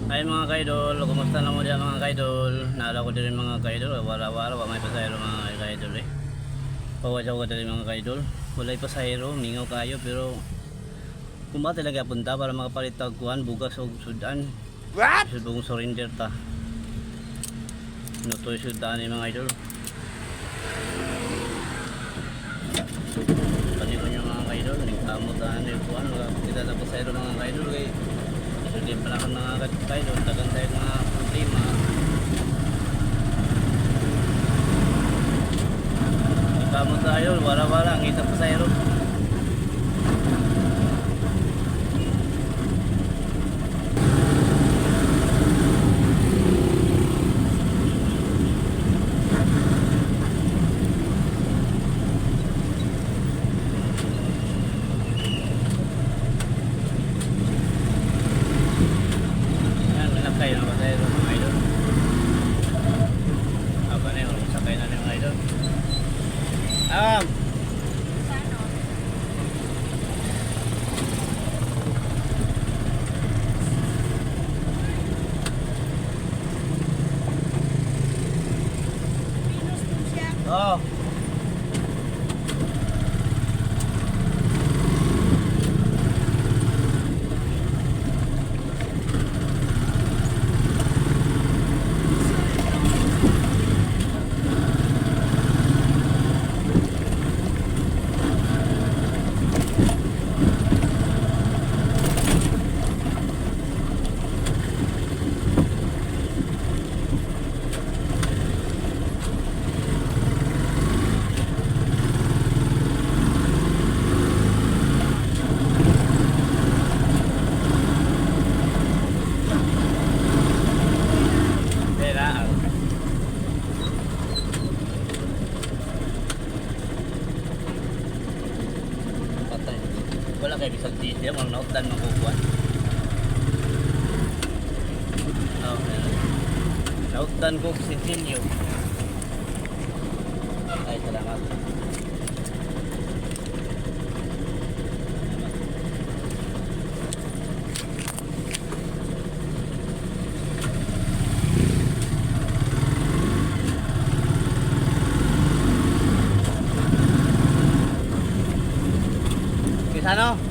Ay mga kaidol, kumusta na mo diyan mga kaidol? Naala ko din mga kaidol, wala-wala, may pasahero mga kaidol eh. Pawasaw ko din mga kaidol. Walay pasahero, mingaw kayo pero kung ba talaga punta para makapalit tagkuhan, bugas o sudan. What? Subong surrender ta. Nutoy sudan ni mga idol. Panikon yung mga kaidol, nagkamutaan yung kuhan, makakita na pasahero mga kaidol kay hindi pa lang mga kaidol, tagang tayo mga problema. Kamot tayo, wala-wala, ang kita pasahero. Sakay na ba tayo mga idol? Aba na yun, sakay na mga idol. Oh. Wala kayo bisag titi, mga nautan makukuhan. Nautan ko si Tinyo. Ay, salamat. Ano?